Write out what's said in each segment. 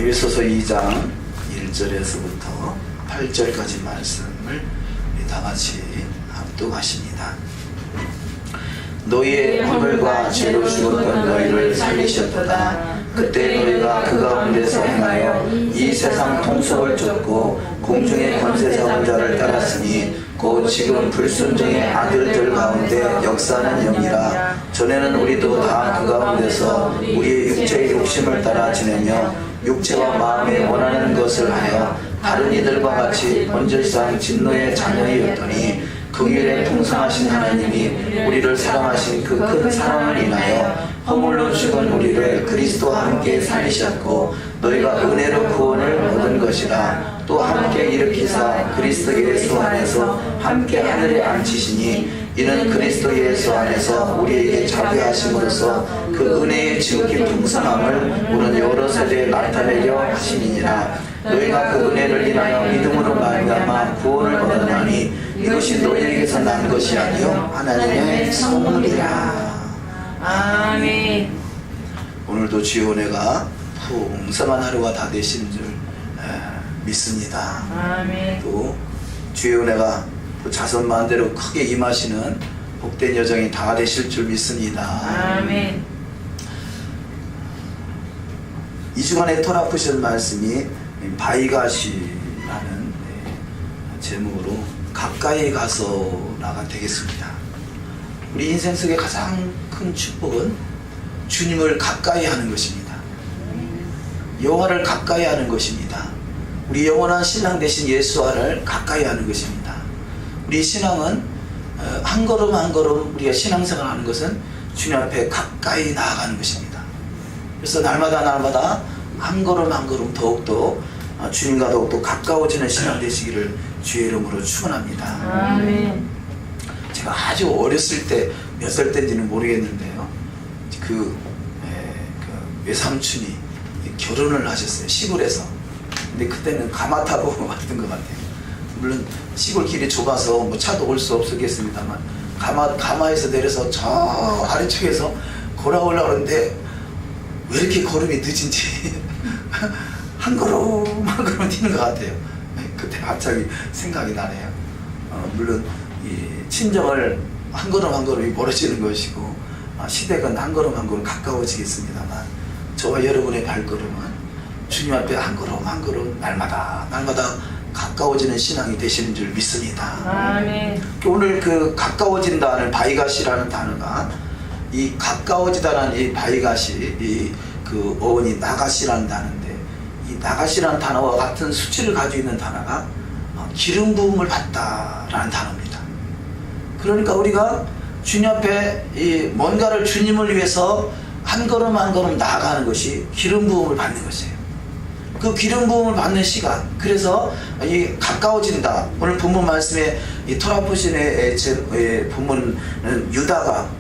에베소서 2장 1절에서부터 8절까지 말씀을 다 같이 합독하십니다. 너희의 허물과 죄로 죽었던 너희를 살리셨도다. 그때 너희가 그 가운데서 행하여 이 세상 통속을 쫓고 공중의 권세 잡은 자를 따랐으니 곧 지금 불순종의 아들들 가운데 역사하는 영이라. 전에는 우리도 다 그 가운데서 우리의 육체의 욕심을 따라 지내며 육체와 마음에 원하는 것을 하여 다른 이들과 같이 본질상 진노의 자녀이었더니 긍휼에 풍성하신 하나님이 우리를 사랑하신 그 큰 사랑을 인하여 허물로 죽은 우리를 그리스도와 함께 살리셨고 너희가 은혜로 구원을 얻은 것이라. 또 함께 일으키사 그리스도 예수 안에서 함께 하늘에 앉히시니 이는 그리스도 예수 안에서 우리에게 자비하심으로써 그 은혜의 지극히 풍성함을 오는 여러 세대에 나타내려 하심이니라. 너희가 그 은혜를 인하여 믿음으로 말미암아 구원을 얻었나니 이것이 너희에게서 난 것이 아니요 하나님의 선물이라. 아멘. 오늘도 주의 은혜가 풍성한 하루가 다 되시는 줄 믿습니다. 아멘. 또 주의 은혜가 또 자손 만대로 크게 임하시는 복된 여정이 다 되실 줄 믿습니다. 아멘. 이 주간에 토라푸신 말씀이 바이가시라는 제목으로 가까이 가서라가 되겠습니다. 우리 인생 속의 가장 큰 축복은 주님을 가까이 하는 것입니다. 여호와를 가까이 하는 것입니다. 우리 영원한 신랑 되신 예수와를 가까이 하는 것입니다. 우리 신앙은 한 걸음 한 걸음 우리가 신앙생활 하는 것은 주님 앞에 가까이 나아가는 것입니다. 그래서 날마다 한 걸음 한 걸음 더욱더 주님과 더욱더 가까워지는 신앙 되시기를 주의 이름으로 축원합니다. 아멘. 제가 아주 어렸을 때 몇 살 때인지는 모르겠는데요. 그 외삼촌이 결혼을 하셨어요. 시골에서. 근데 그때는 가마 타고 왔던 것 같아요. 물론 시골 길이 좁아서 뭐 차도 올 수 없었겠습니다만 가마에서 내려서 저 아래쪽에서 걸어오려고 하는데 왜 이렇게 걸음이 늦은지 한 걸음 한 걸음 뛰는 것 같아요. 그때 갑자기 생각이 나네요. 물론 이 친정을 한 걸음 한 걸음이 멀어지는 것이고 시댁은 한 걸음 한 걸음 가까워지겠습니다만 저와 여러분의 발걸음은 주님 앞에 한 걸음 한 걸음 날마다 가까워지는 신앙이 되시는 줄 믿습니다. 아멘. 오늘 그 가까워진다는 바이가시라는 단어가 이 가까워지다라는 이 바이가시 이 그 어원이 나가시라는 단어인데 이 나가시라는 단어와 같은 수치를 가지고 있는 단어가 기름 부음을 받다라는 단어입니다. 그러니까 우리가 주님 앞에 이 뭔가를 주님을 위해서 한 걸음 한 걸음 나아가는 것이 기름 부음을 받는 것이에요. 그 기름 부음을 받는 시간, 그래서 이 가까워진다. 오늘 본문 말씀에 이 토라푸신의 본문은 유다가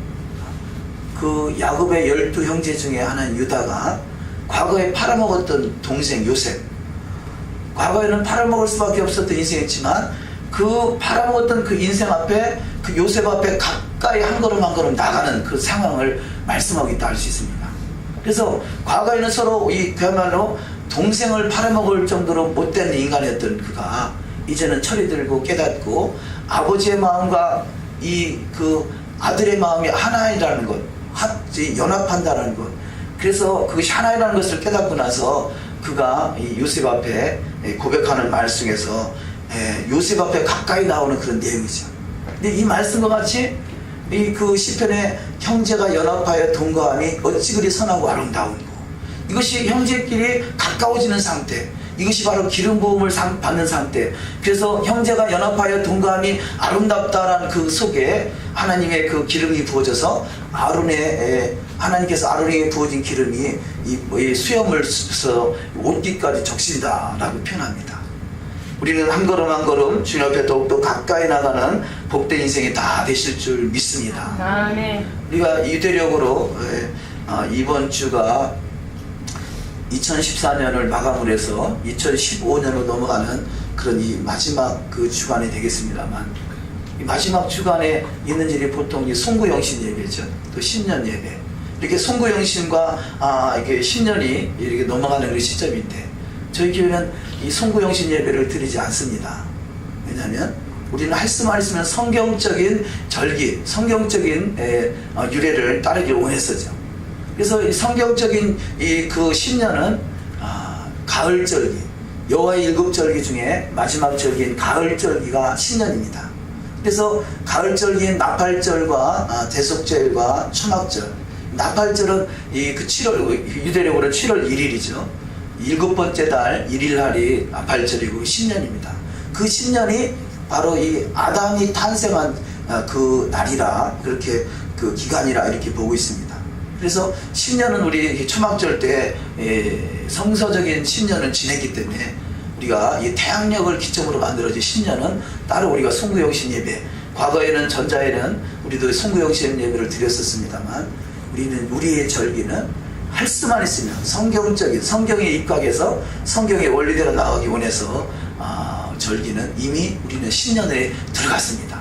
그 야곱의 12 형제 중에 하나인 유다가 과거에 팔아먹었던 동생 요셉, 과거에는 팔아먹을 수밖에 없었던 인생이었지만 그 팔아먹었던 그 인생 앞에 그 요셉 앞에 가까이 한 걸음 한 걸음 나가는 그 상황을 말씀하고 있다 할 수 있습니다. 그래서 과거에는 서로 이 그야말로 동생을 팔아먹을 정도로 못된 인간이었던 그가 이제는 철이 들고 깨닫고 아버지의 마음과 이 그 아들의 마음이 하나이라는 것, 연합한다는 것, 그래서 그것이 하나이라는 것을 깨닫고 나서 그가 이 요셉 앞에 고백하는 말 중에서 요셉 앞에 가까이 나오는 그런 내용이죠. 근데 이 말씀과 같이 이 그 시편의 형제가 연합하여 동거함이 어찌 그리 선하고 아름다운고, 이것이 형제끼리 가까워지는 상태, 이것이 바로 기름 부음을 받는 상태. 그래서 형제가 연합하여 동거함이 아름답다라는 그 속에 하나님의 그 기름이 부어져서 하나님께서 아론에게 부어진 기름이 이 수염을 써서 옷깃까지 적신다라고 표현합니다. 우리는 한 걸음 한 걸음 주님 앞에 더욱더 가까이 나가는 복된 인생이 다 되실 줄 믿습니다. 아멘. 우리가 이대력으로 이번 주가 2014년을 마감을 해서 2015년으로 넘어가는 그런 이 마지막 그 주간이 되겠습니다만, 이 마지막 주간에 있는 일이 보통 이 송구영신 예배죠. 또 신년 예배. 이렇게 송구영신과 이렇게 신년이 이렇게 넘어가는 그 시점인데 저희 교회는 이 송구영신 예배를 드리지 않습니다. 왜냐하면 우리는 할 수만 있으면 성경적인 절기, 성경적인 유래를 따르길 원했었죠. 그래서 이 성경적인 그 신년은 가을절기, 여호와의 7절기 중에 마지막 절기인 가을절기가 신년입니다. 그래서 가을절기인 나팔절과 대속절과 초막절, 나팔절은 그 7월, 유대력으로 7월 1일이죠. 7번째 달 1일날이 나팔절이고 신년입니다. 그 신년이 바로 이 아담이 탄생한 그 날이라, 그렇게 그 기간이라 이렇게 보고 있습니다. 그래서 신년은 우리 초막절 때 성서적인 신년을 지냈기 때문에 우리가 이 태양력을 기점으로 만들어진 신년은 따로 우리가 송구영신 예배, 과거에는 전자에는 우리도 송구영신 예배를 드렸었습니다만 우리의 절기는 할 수만 있으면 성경적인, 성경에 입각해서 성경의 원리대로 나가기 원해서 절기는 이미 우리는 신년에 들어갔습니다.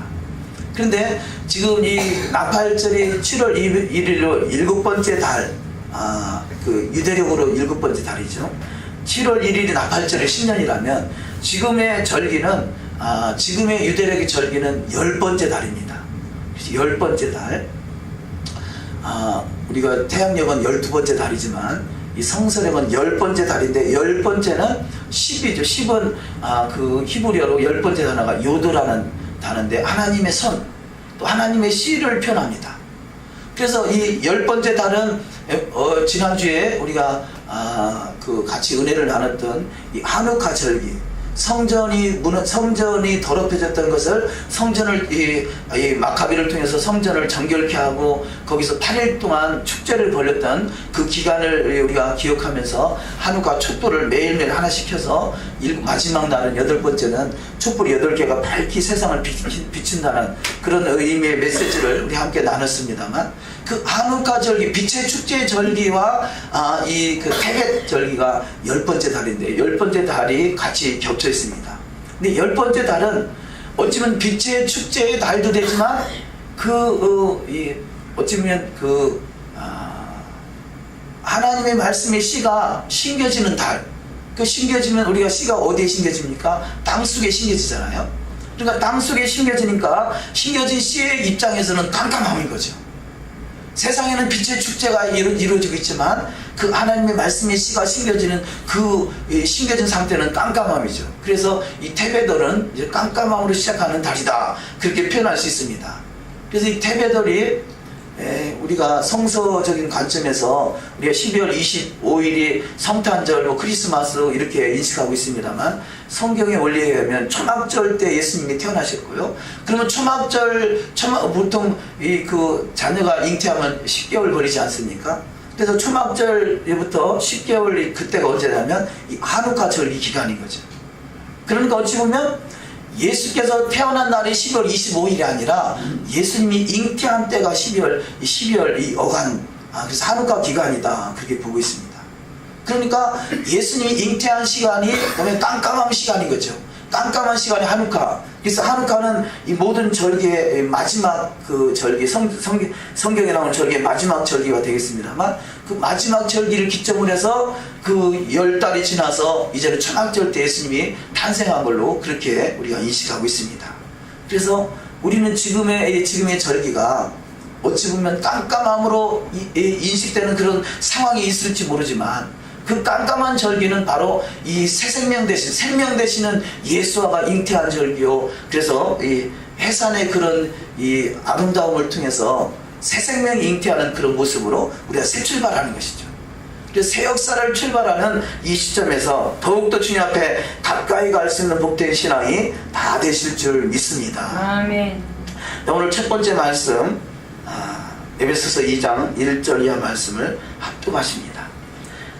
그런데 지금 이 나팔절이 7월 1일로 7번째 달, 그 유대력으로 7번째 달이죠. 7월 1일이 나팔절의 신년이라면 지금의 절기는, 지금의 유대력의 절기는 10번째 달입니다. 10번째 달. 우리가 태양력은 12번째 달이지만 이 성서력은 10번째 달인데 10번째는 10이죠. 10은 그 히브리어로 10번째 단어가 요드라는 단어인데 하나님의 손, 또 하나님의 씨를 표현합니다. 그래서 이 10번째 달은 지난주에 우리가 그 같이 은혜를 나눴던 이 하누카 절기, 성전이 더럽혀졌던 것을 성전을 이 마카비를 통해서 성전을 정결케 하고 거기서 8일 동안 축제를 벌였던 그 기간을 우리가 기억하면서 하누카 촛불을 매일매일 하나씩 켜서 마지막 날은 8번째는 촛불 8개가 밝히 세상을 비춘다는 그런 의미의 메시지를 우리 함께 나눴습니다만, 그 하누카 절기, 빛의 축제 절기와 이 그 테벳 절기가 10번째 달인데 10번째 달이 같이 겹쳐 있습니다. 근데 10번째 달은 어찌면 빛의 축제의 달도 되지만 어찌면 하나님의 말씀의 씨가 심겨지는 달. 그 심겨지면 우리가 씨가 어디에 심겨집니까? 땅 속에 심겨지잖아요. 그러니까 땅 속에 심겨지니까 심겨진 씨의 입장에서는 깜깜함인 거죠. 세상에는 빛의 축제가 이루어지고 있지만 그 하나님의 말씀의 씨가 심겨지는 그 심겨진 상태는 깜깜함이죠. 그래서 이 테베덜은 이제 깜깜함으로 시작하는 달이다, 그렇게 표현할 수 있습니다. 그래서 이 테베덜이 우리가 성서적인 관점에서 우리가 12월 25일이 성탄절, 크리스마스 이렇게 인식하고 있습니다만, 성경의 원리에 의하면 초막절 때 예수님이 태어나셨고요. 그러면 보통 그 자녀가 잉태하면 10개월 걸리지 않습니까? 그래서 초막절부터 10개월, 그때가 언제냐면 이 하누카 절기 기간인 거죠. 그러니까 어찌 보면 예수께서 태어난 날이 12월 25일이 아니라 예수님이 잉태한 때가 12월 이 어간, 그래서 하누카 기간이다, 그렇게 보고 있습니다. 그러니까 예수님이 잉태한 시간이 보면 깜깜한 시간인 거죠. 깜깜한 시간이 하누카. 그래서 하누카는 이 모든 절기의 마지막 그 절기, 성경에 나오는 절기의 마지막 절기가 되겠습니다만, 그 마지막 절기를 기점으로 해서 그 10달이 지나서 이제는 초막절 때 예수님이 탄생한 걸로 그렇게 우리가 인식하고 있습니다. 그래서 우리는 지금의 절기가 어찌 보면 깜깜함으로 인식되는 그런 상황이 있을지 모르지만, 그 깜깜한 절기는 바로 이 새 생명 되시는 예수와가 잉태한 절기요. 그래서 이 해산의 그런 이 아름다움을 통해서 새 생명이 잉태하는 그런 모습으로 우리가 새 출발하는 것이죠. 그래서 새 역사를 출발하는 이 시점에서 더욱더 주님 앞에 가까이 갈 수 있는 복된 신앙이 다 되실 줄 믿습니다. 아멘. 오늘 첫 번째 말씀, 에베소서 2장 1절 이하 말씀을 합독하십니다.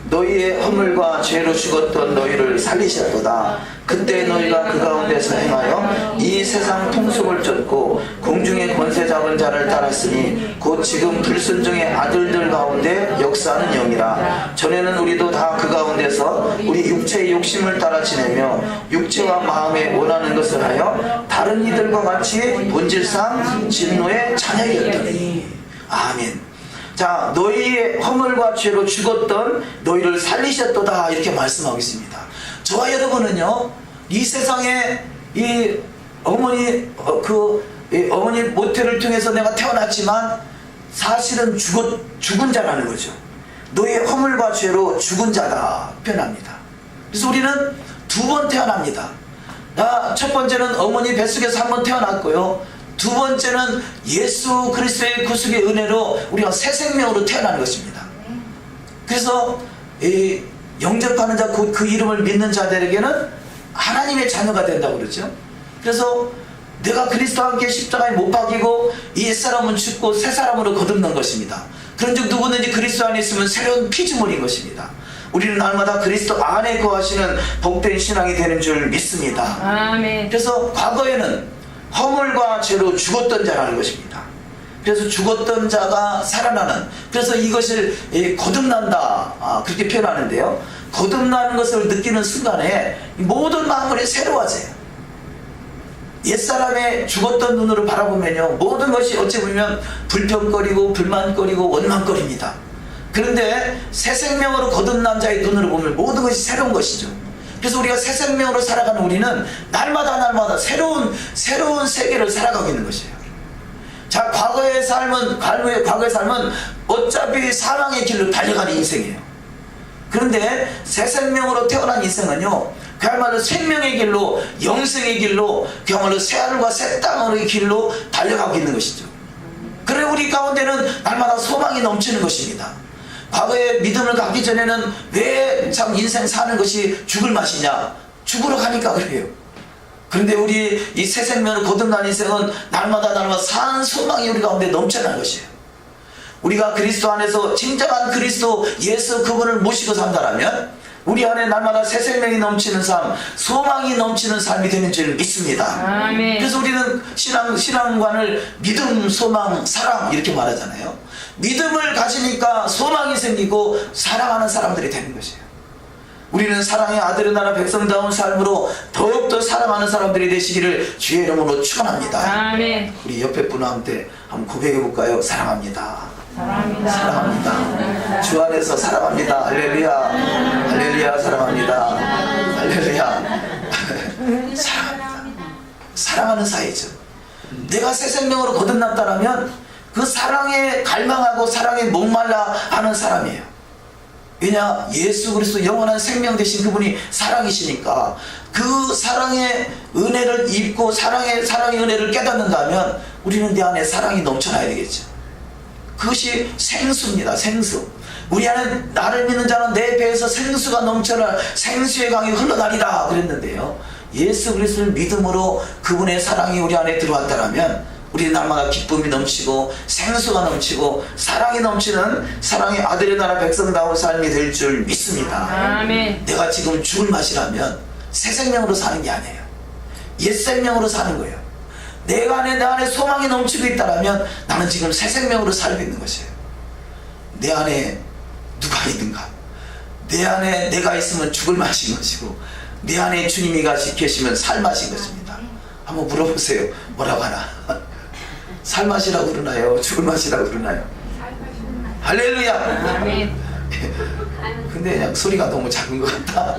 너희의 허물과 죄로 죽었던 너희를 살리셨도다. 그때 너희가 그 가운데서 행하여 이 세상 통속을 쫓고 공중의 권세 잡은 자를 따랐으니 곧 지금 불순종의 아들들 가운데 역사하는 영이라. 전에는 우리도 다 그 가운데서 우리 육체의 욕심을 따라 지내며 육체와 마음에 원하는 것을 하여 다른 이들과 같이 본질상 진노의 자녀였더니. 아멘. 자, 너희의 허물과 죄로 죽었던 너희를 살리셨도다 이렇게 말씀하고 있습니다. 저와 여러분은요, 이 세상에 이 어머니 어머니 모태를 통해서 내가 태어났지만 사실은 죽은 자라는 거죠. 너의 허물과 죄로 죽은 자다 표현합니다. 그래서 우리는 두 번 태어납니다. 첫 번째는 어머니 뱃속에서 한 번 태어났고요, 두 번째는 예수 그리스도의 구속의 은혜로 우리가 새 생명으로 태어나는 것입니다. 그래서 이 영접하는 자, 그 이름을 믿는 자들에게는 하나님의 자녀가 된다고 그러죠. 그래서 내가 그리스도와 함께 십자가에 못 박이고 이 옛사람은 죽고 새 사람으로 거듭난 것입니다. 그런즉 누구든지 그리스도 안에 있으면 새로운 피조물인 것입니다. 우리는 날마다 그리스도 안에 거하시는 복된 신앙이 되는 줄 믿습니다. 아멘. 그래서 과거에는 허물과 죄로 죽었던 자라는 것입니다. 그래서 죽었던 자가 살아나는, 그래서 이것을 거듭난다 그렇게 표현하는데요, 거듭나는 것을 느끼는 순간에 모든 만물이 새로워져요. 옛사람의 죽었던 눈으로 바라보면요, 모든 것이 어찌 보면 불평거리고 불만거리고 원망거립니다. 그런데 새 생명으로 거듭난 자의 눈으로 보면 모든 것이 새로운 것이죠. 그래서 우리가 새 생명으로 살아가는 우리는 날마다 새로운 세계를 살아가고 있는 것이에요. 자, 과거의 삶은 어차피 사망의 길로 달려가는 인생이에요. 그런데 새 생명으로 태어난 인생은요, 그야말로 생명의 길로, 영생의 길로, 그야말로 새하늘과 새 땅의 길로 달려가고 있는 것이죠. 그래 우리 가운데는 날마다 소망이 넘치는 것입니다. 과거에 믿음을 갖기 전에는 왜 참 인생 사는 것이 죽을 맛이냐, 죽으러 가니까 그래요. 그런데 우리 이 새 생명으로 거듭난 인생은 날마다 산 소망이 우리 가운데 넘쳐나는 것이에요. 우리가 그리스도 안에서 진정한 그리스도 예수 그분을 모시고 산다라면 우리 안에 날마다 새 생명이 넘치는 삶, 소망이 넘치는 삶이 되는 줄 믿습니다. 아멘. 그래서 우리는 신앙관을 믿음, 소망, 사랑 이렇게 말하잖아요. 믿음을 가지니까 소망이 생기고 사랑하는 사람들이 되는 것이에요. 우리는 사랑의 아들의 나라 백성다운 삶으로 더욱더 사랑하는 사람들이 되시기를 주의 이름으로 축원합니다. 아멘. 우리 옆에 분한테 한번 고백해 볼까요? 사랑합니다. 사랑합니다. 사랑합니다. 주 안에서 사랑합니다. 할렐루야. 할렐루야. 사랑합니다. 할렐루야. 사랑합니다. 사랑하는 사이죠. 내가 새 생명으로 거듭났다라면 그 사랑에 갈망하고 사랑에 목말라 하는 사람이에요. 왜냐? 예수 그리스도 영원한 생명 되신 그분이 사랑이시니까 그 사랑의 은혜를 입고 사랑의 은혜를 깨닫는다면 우리는 내 안에 사랑이 넘쳐나야 되겠죠. 그것이 생수입니다. 생수. 우리 안에 나를 믿는 자는 내 배에서 생수가 넘쳐날 생수의 강이 흘러다니라 그랬는데요, 예수 그리스도를 믿음으로 그분의 사랑이 우리 안에 들어왔다면 우리 날마다 기쁨이 넘치고 생수가 넘치고 사랑이 넘치는 사랑의 아들의 나라 백성다운 삶이 될 줄 믿습니다. 아멘. 내가 지금 죽을 맛이라면 새 생명으로 사는 게 아니에요. 옛 생명으로 사는 거예요. 내 안에 소망이 넘치고 있다면 나는 지금 새 생명으로 살고 있는 것이에요. 내 안에 누가 있는가? 내 안에 내가 있으면 죽을 맛인 것이고 내 안에 주님이 계시면 살 맛인 것입니다. 한번 물어보세요. 뭐라고 하나? 살 맛이라고 그러나요? 죽을 맛이라고 그러나요? 할렐루야. 아멘. 근데 그냥 소리가 너무 작은 것 같다.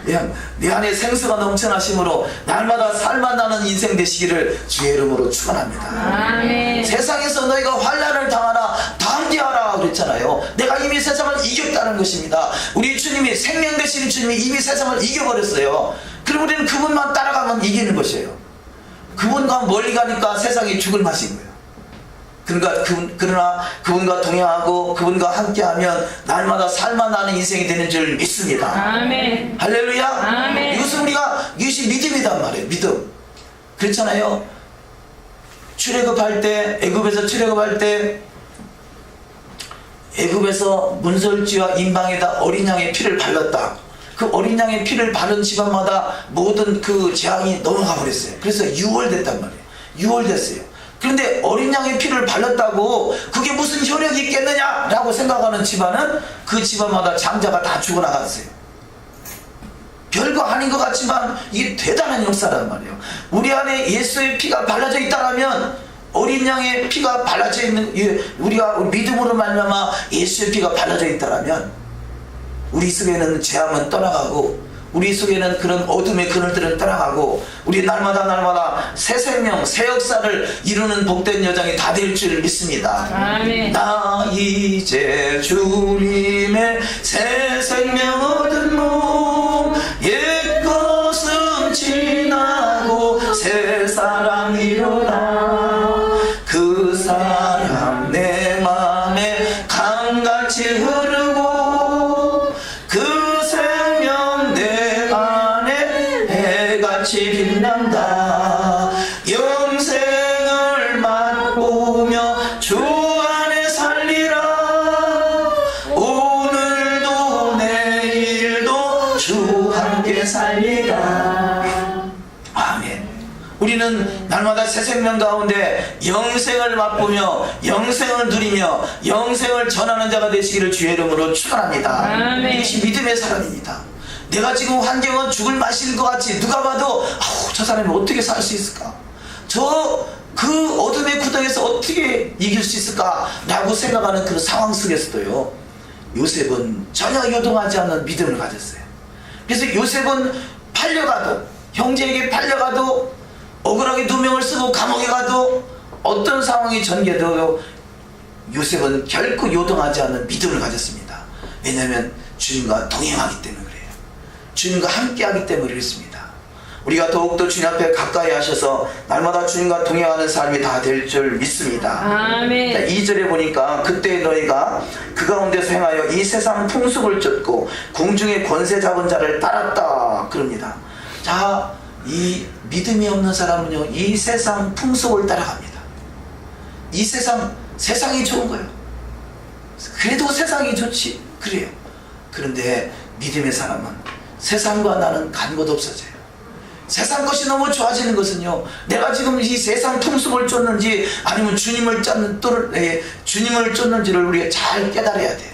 그냥 내 안에 생수가 넘쳐나심으로 날마다 살만 나는 인생 되시기를 주의 이름으로 축원합니다. 아멘. 세상에서 너희가 환난을 당하나 담대하라 그랬잖아요. 내가 이미 세상을 이겼다는 것입니다. 우리 주님이, 생명 되시는 주님이 이미 세상을 이겨버렸어요. 그럼 우리는 그분만 따라가면 이기는 것이에요. 그분과 멀리 가니까 세상이 죽을 맛인 거예요. 그러나 그분과 동행하고 그분과 함께하면 날마다 살만 나는 인생이 되는 줄 믿습니다. 아멘. 할렐루야. 아멘. 이것이 믿음이단 말이에요. 믿음. 그렇잖아요. 출애굽할 때, 애굽에서 출애굽할 때 애굽에서 문설주와 임방에다 어린 양의 피를 발랐다. 그 어린 양의 피를 바른 집안마다 모든 그 재앙이 넘어가 버렸어요. 그래서 유월됐단 말이에요. 유월됐어요. 그런데 어린 양의 피를 발랐다고 그게 무슨 효력이 있겠느냐라고 생각하는 집안은 그 집안마다 장자가 다 죽어나갔어요. 별거 아닌 것 같지만 이게 대단한 역사란 말이에요. 우리 안에 예수의 피가 발라져 있다면 어린 양의 피가 발라져 있는, 우리가 믿음으로 말미암아 예수의 피가 발라져 있다라면 우리 속에는 죄함은 떠나가고 우리 속에는 그런 어둠의 그늘들은 떠나가고 우리 날마다 새 생명, 새 역사를 이루는 복된 여정이 다 될 줄 믿습니다. 아멘. 나 이제 주님의 새 생명 얻은 몸, 옛 것은 지나고 새 사랑 일어나. 그 사랑 내 맘에 강같이 흐르고 그 생명 내 안에 해같이 빛난다. 영생을 맛보며 주 안에 살리라. 오늘도 내일도 주 함께 살리라. 아멘. 우리는 날마다 새 생명 가운데 영생을 맛보며 영생을 누리며 영생을 전하는 자가 되시기를 주의 이름으로 축원합니다. 아멘. 이것이 믿음의 사람입니다. 내가 지금 환경은 죽을 맛일 것 같이 누가 봐도 저 사람이 어떻게 살 수 있을까? 그 어둠의 구덩이에서 어떻게 이길 수 있을까? 라고 생각하는 그 상황 속에서도요, 요셉은 전혀 요동하지 않는 믿음을 가졌어요. 그래서 요셉은 팔려가도, 형제에게 팔려가도, 억울하게 누명을 쓰고 감옥에 가도, 어떤 상황이 전개돼도 요셉은 결코 요동하지 않는 믿음을 가졌습니다. 왜냐하면 주님과 동행하기 때문에 그래요. 주님과 함께하기 때문에 그렇습니다. 우리가 더욱더 주님 앞에 가까이 하셔서 날마다 주님과 동행하는 삶이 다 될 줄 믿습니다. 아멘. 2절에 보니까 그때 너희가 그 가운데서 행하여 이 세상 풍속을 쫓고 궁중의 권세 잡은 자를 따랐다 그럽니다. 자, 이 믿음이 없는 사람은요, 이 세상 풍속을 따라갑니다. 이 세상이 좋은 거예요. 그래도 세상이 좋지, 그래요. 그런데 믿음의 사람은 세상과 나는 간 곳 없어져요. 세상 것이 너무 좋아지는 것은요, 내가 지금 이 세상 풍속을 쫓는지 아니면 주님을 쫓는지를 우리가 잘 깨달아야 돼요.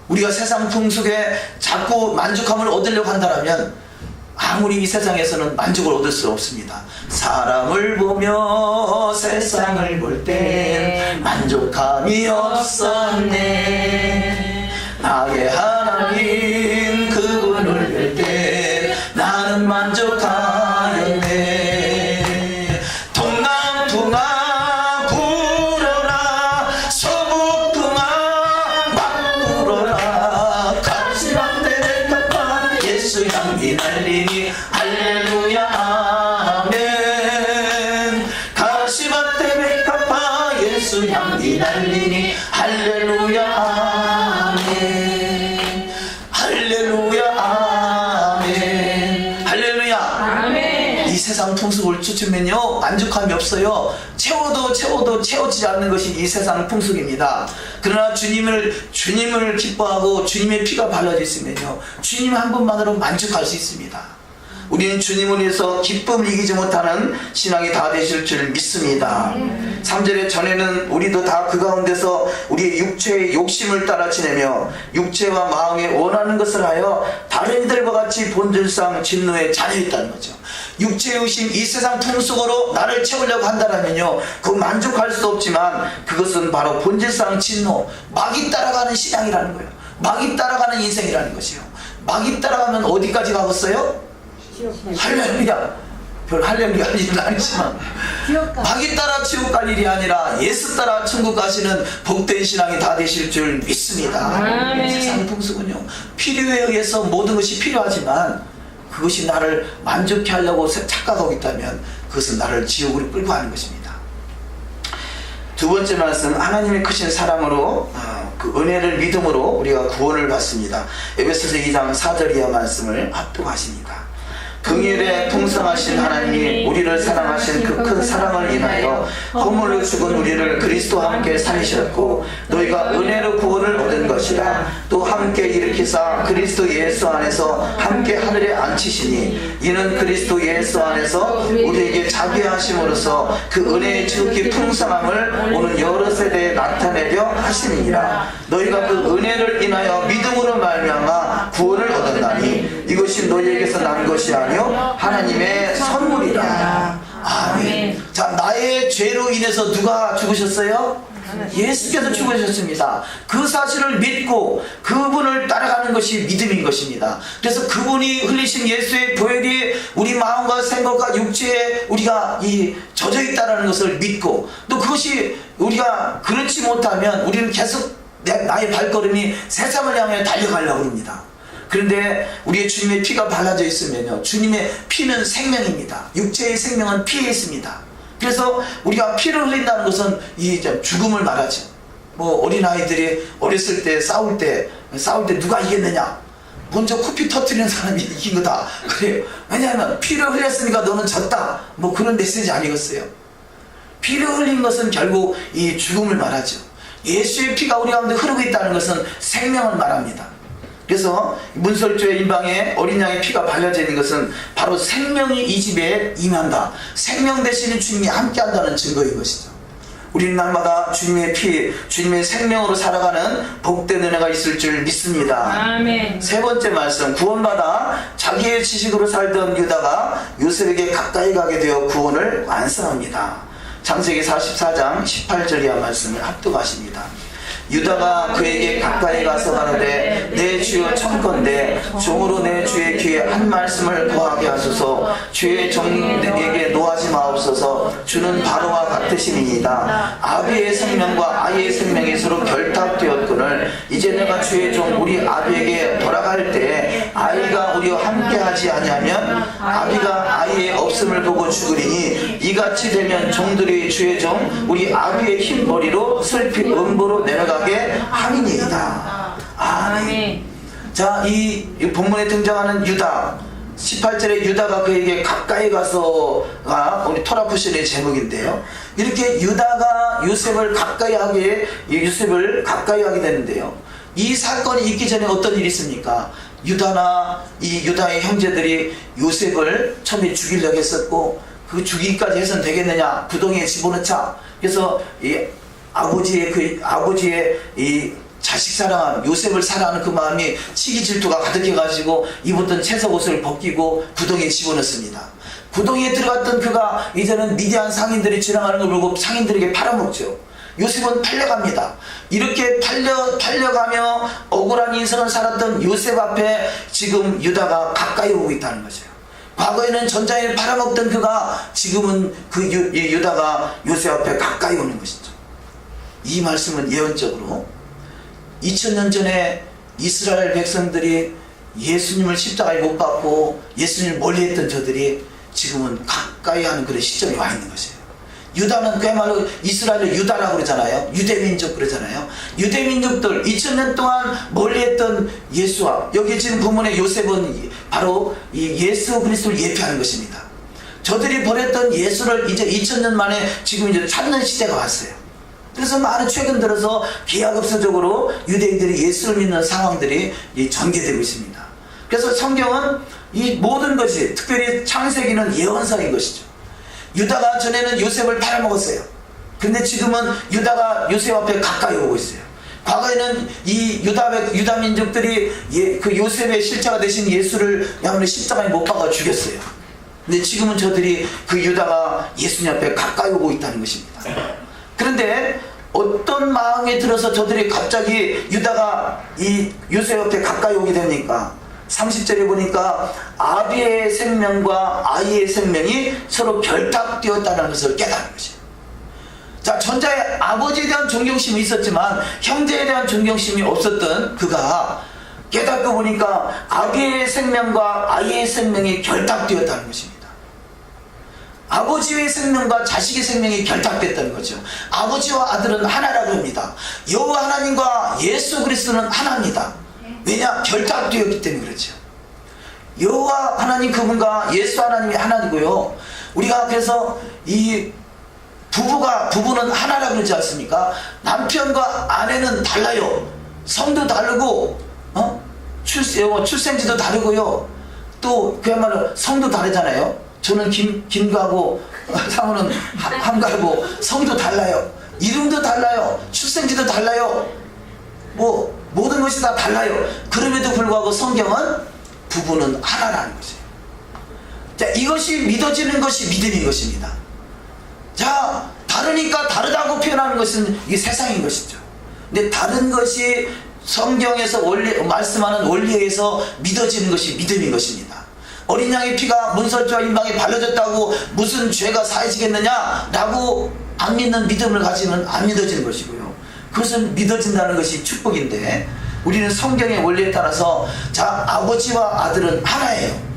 우리가 세상 풍속에 자꾸 만족함을 얻으려고 한다면 아무리 이 세상에서는 만족을 얻을 수 없습니다. 사람을 보며 세상을 볼 때 만족함이 없었네. 나의 하나님 그분을 뵐 때 나는 만족하였네. 동남풍아 불어라, 서북풍아 막 불어라. 가시밭에 덮어 예수 향기 날리니 할렐루야 아멘. 가시밭에 덮어 예수 향기 날리니 할렐루야 아멘. 할렐루야 아멘. 할렐루야 아멘. 이 세상 풍속을 쫓으면요 만족함이 없어요. 채워도 채워지지 않는 것이 이 세상 풍속입니다. 그러나 주님을 기뻐하고 주님의 피가 발라져 있으면요 주님 한 분만으로 만족할 수 있습니다. 우리는 주님을 위해서 기쁨을 이기지 못하는 신앙이 다 되실 줄 믿습니다. 3절에 전에는 우리도 다 그 가운데서 우리의 육체의 욕심을 따라 지내며 육체와 마음에 원하는 것을 하여 다른 이들과 같이 본질상 진노에 자녀있다는 거죠. 육체의 욕심, 이 세상 풍속으로 나를 채우려고 한다면요 그거 만족할 수 없지만 그것은 바로 본질상 진노, 막이 따라가는 신앙이라는 거예요. 막이 따라가는 인생이라는 것이요. 막이 따라가면 어디까지 가겠어요? 할렐루야. 별 할렐루야 할 일은 아니지만 막이 따라 지옥 갈 일이 아니라 예수 따라 천국 가시는 복된 신앙이 다 되실 줄 믿습니다. 아멘. 세상 풍속은요 필요에 의해서 모든 것이 필요하지만 그것이 나를 만족해 하려고 착각하고 있다면 그것은 나를 지옥으로 끌고 가는 것입니다. 두 번째 말씀, 하나님의 크신 사랑으로 그 은혜를 믿음으로 우리가 구원을 받습니다. 에베소서 2장 4절 이하 말씀을 합독하십니다. 긍휼에 풍성하신 하나님이 우리를 사랑하신 그 큰 사랑을 인하여 허물로 죽은 우리를 그리스도와 함께 살리셨고 너희가 은혜로 구원을 얻은 것이라. 또 함께 일으키사 그리스도 예수 안에서 함께 하늘에 앉히시니 이는 그리스도 예수 안에서 우리에게 자비 하심으로써 그 은혜의 지극히 풍성함을 오는 여러 세대에 나타내려 하심이니라. 너희가 그 은혜를 인하여 믿음으로 말미암아 구원을 얻었나니 이것이 너희에게서 난 것이 아니요 하나님의 선물이라. 아멘. 자, 나의 죄로 인해서 누가 죽으셨어요? 예수께서 죽으셨습니다. 그 사실을 믿고 그분을 따라가는 것이 믿음인 것입니다. 그래서 그분이 흘리신 예수의 보혈이 우리 마음과 생각과 육체에 우리가 젖어 있다는 것을 믿고, 또 그것이 우리가 그렇지 못하면 우리는 계속 나의 발걸음이 세상을 향해 달려가려고 합니다. 그런데 우리의 주님의 피가 발라져 있으면요, 주님의 피는 생명입니다. 육체의 생명은 피에 있습니다. 그래서 우리가 피를 흘린다는 것은 죽음을 말하죠. 뭐 어린아이들이 어렸을 때 싸울 때 누가 이겼느냐? 먼저 코피 터뜨리는 사람이 이긴 거다. 그래요. 왜냐하면 피를 흘렸으니까 너는 졌다. 뭐 그런 메시지 아니겠어요? 피를 흘린 것은 결국 이 죽음을 말하죠. 예수의 피가 우리 가운데 흐르고 있다는 것은 생명을 말합니다. 그래서 문설주의 임방에 어린 양의 피가 발려져 있는 것은 바로 생명이 이 집에 임한다, 생명 되시는 주님이 함께한다는 증거인 것이죠. 우리는 날마다 주님의 피, 주님의 생명으로 살아가는 복된 은혜가 있을 줄 믿습니다. 아멘. 세 번째 말씀, 구원받아 자기의 지식으로 살던 유다가 요셉에게 가까이 가게 되어 구원을 완성합니다. 창세기 44장 18절 이하 말씀을 합독하십니다. 유다가 그에게 가까이 가서 가로되 내 주여 청컨대 종으로 내 주의 귀에 한 말씀을 구하게 하소서. 주의 종에게 노하지 마옵소서. 주는 바로와 같으심이니이다. 아비의 생명과 아이의 생명이 서로 결탁되었거늘 이제 내가 주의 종 우리 아비에게 돌아갈 때 아이가 우리와 함께하지 아니하면 아비가 아이의 없음을 보고 죽으리니 이같이 되면 종들이 주의 종 우리 아비의 흰머리로 슬피 음보로 내려가게 함이니이다. 아멘. 자, 이 본문에 등장하는 유다, 18절에 유다가 그에게 가까이 가서가 우리 토라푸신의 제목인데요, 이렇게 유다가 요셉을 가까이 하게 되는데요, 이 사건이 있기 전에 어떤 일이 있습니까? 유다나 이 유다의 형제들이 요셉을 처음에 죽이려고 했었고, 그 죽이기까지 해서는 되겠느냐, 구덩이에 집어넣자. 그래서 이 아버지의 이 자식 사랑한 요셉을 사랑하는 그 마음이 시기 질투가 가득해가지고 입었던 채석 옷을 벗기고 구덩이에 집어넣습니다. 구덩이에 들어갔던 그가 이제는 미디안 상인들이 지나가는 걸 보고 상인들에게 팔아먹죠. 요셉은 팔려갑니다. 이렇게 팔려가며 억울한 인생을 살았던 요셉 앞에 지금 유다가 가까이 오고 있다는 거죠. 과거에는 전장에 팔아먹던 그가 지금은 유다가 요셉 앞에 가까이 오는 것이죠. 이 말씀은 예언적으로 2000년 전에 이스라엘 백성들이 예수님을 십자가에 못 박고 예수님을 멀리했던 저들이 지금은 가까이 하는 그런 시점이 와 있는 것이에요. 유다는 그야말로 이스라엘을 유다라고 그러잖아요. 유대민족 그러잖아요. 유대민족들 2000년 동안 멀리했던 예수와, 여기 지금 본문의 요셉은 바로 이 예수 그리스도를 예표하는 것입니다. 저들이 버렸던 예수를 이제 2000년 만에 지금 이제 찾는 시대가 왔어요. 그래서 많은 최근 들어서 기하급수적으로 유대인들이 예수를 믿는 상황들이 전개되고 있습니다. 그래서 성경은 이 모든 것이, 특별히 창세기는 예언서인 것이죠. 유다가 전에는 요셉을 팔아먹었어요. 그런데 지금은 유다가 요셉 앞에 가까이 오고 있어요. 과거에는 이 유다 민족들이 그 요셉의 실체가 되신 예수를 야만의 십자가에 못 박아 죽였어요. 근데 지금은 저들이 그 유다가 예수님 앞에 가까이 오고 있다는 것입니다. 그런데 어떤 마음에 들어서 저들이 갑자기 유다가 이 요셉 앞에 가까이 오게 됩니까? 30절에 보니까 아비의 생명과 아이의 생명이 서로 결탁되었다는 것을 깨달은 것이에요. 자, 전자의 아버지에 대한 존경심이 있었지만 형제에 대한 존경심이 없었던 그가 깨닫고 보니까 아비의 생명과 아이의 생명이 결탁되었다는 것입니다. 아버지의 생명과 자식의 생명이 결탁됐다는 거죠. 아버지와 아들은 하나라고 합니다. 여호와 하나님과 예수 그리스도는 하나입니다. 왜냐? 결탁되었기 때문에 그렇죠. 여호와 하나님 그분과 예수 하나님이 하나이고요. 우리가 그래서 이 부부는 하나라고 그러지 않습니까? 남편과 아내는 달라요. 성도 다르고 출생지도 다르고요. 또 그야말로 성도 다르잖아요. 저는 김가고 상우는 함가고 성도 달라요. 이름도 달라요. 출생지도 달라요. 뭐 모든 것이 다 달라요. 그럼에도 불구하고 성경은 부부는 하나라는 거죠. 자, 이것이 믿어지는 것이 믿음인 것입니다. 자, 다르니까 다르다고 표현하는 것은 이게 세상인 것이죠. 근데 다른 것이 성경에서 말씀하는 원리에 의해서 믿어지는 것이 믿음인 것입니다. 어린 양의 피가 문설주와 인방에 발라졌다고 무슨 죄가 사해지겠느냐 라고 안 믿는 믿음을 가지면 안 믿어지는 것이고요. 그것은 믿어진다는 것이 축복인데, 우리는 성경의 원리에 따라서 자, 아버지와 아들은 하나예요.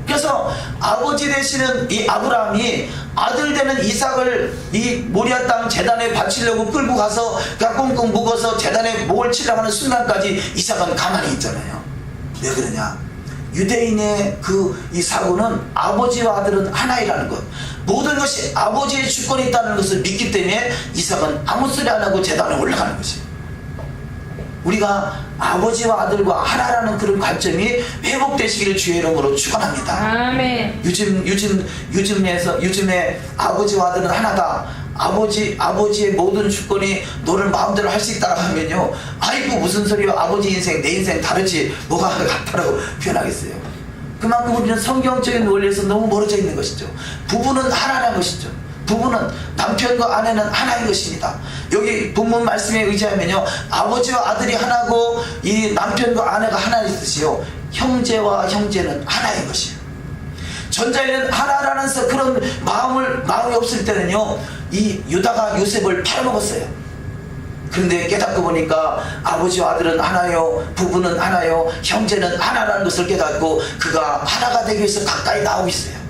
그래서 아버지 되시는 이 아브라함이 아들 되는 이삭을 이 모리아 땅 제단에 바치려고 끌고 가서 꽁꽁 묶어서 제단에 목을 치려고 하는 순간까지 이삭은 가만히 있잖아요. 왜 그러냐? 유대인의 이 사고는 아버지와 아들은 하나이라는 것, 모든 것이 아버지의 주권이 있다는 것을 믿기 때문에 이삭은 아무 소리 안 하고 제단에 올라가는 것이에요. 우리가 아버지와 아들과 하나라는 그런 관점이 회복되시기를 주의 이름으로 축원합니다. 아멘. 요즘에 아버지와 아들은 하나다. 아버지의 모든 주권이 너를 마음대로 할 수 있다고 하면요, 아이고 무슨 소리야, 아버지 인생 내 인생 다르지 뭐가 같다라고 표현하겠어요. 그만큼 우리는 성경적인 원리에서 너무 멀어져 있는 것이죠. 부부는 하나라는 것이죠. 부부는 남편과 아내는 하나인 것입니다. 여기 본문 말씀에 의지하면요, 아버지와 아들이 하나고 이 남편과 아내가 하나인 뜻이요, 형제와 형제는 하나인 것이에요. 전자에는 하나라는 그런 마음이 없을 때는요, 이 유다가 요셉을 팔아먹었어요. 그런데 깨닫고 보니까 아버지와 아들은 하나요, 부부는 하나요, 형제는 하나라는 것을 깨닫고 그가 하나가 되기 위해서 가까이 나오고 있어요.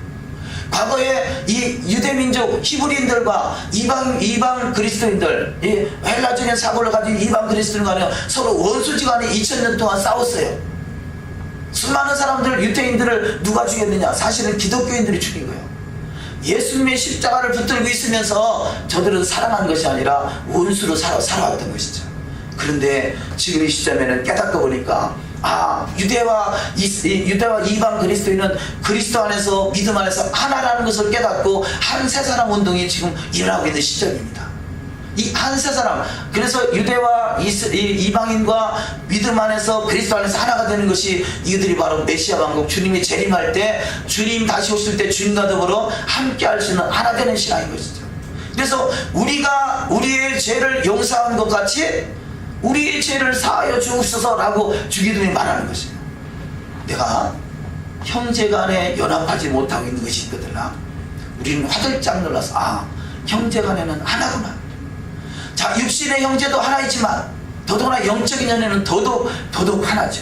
과거에 이 유대민족 히브리인들과 이방 그리스도인들, 이 헬라적인 사고를 가진 이방 그리스도인과는 서로 원수지간에 2000년 동안 싸웠어요. 수많은 사람들, 유대인들을 누가 죽였느냐? 사실은 기독교인들이 죽인 거예요. 예수님의 십자가를 붙들고 있으면서 저들은 사랑한 것이 아니라 원수로 살아왔던 것이죠. 그런데 지금 이 시점에는 깨닫고 보니까 유대와 이방 그리스도인은 그리스도 안에서, 믿음 안에서 하나라는 것을 깨닫고 한 세 사람 운동이 지금 일어나고 있는 시점입니다. 이 한 세 사람, 그래서 유대와 이방인과 믿음 안에서 그리스도 안에서 하나가 되는 것이, 이들이 바로 메시아 왕국, 주님이 재림할 때, 주님 다시 오실 때 주님과 더불어 함께 할 수 있는 하나 되는 신앙인 것이죠. 그래서 우리가 우리의 죄를 용서한 것 같이 우리의 죄를 사하여 주옵소서라고 주기도문이 말하는 것이에요. 내가 형제간에 연합하지 못하고 있는 것이 있거든요. 우리는 화들짝 놀라서 형제간에는 하나구나. 자, 육신의 형제도 하나이지만 더더구나 영적인 연애는 더더욱 하나죠.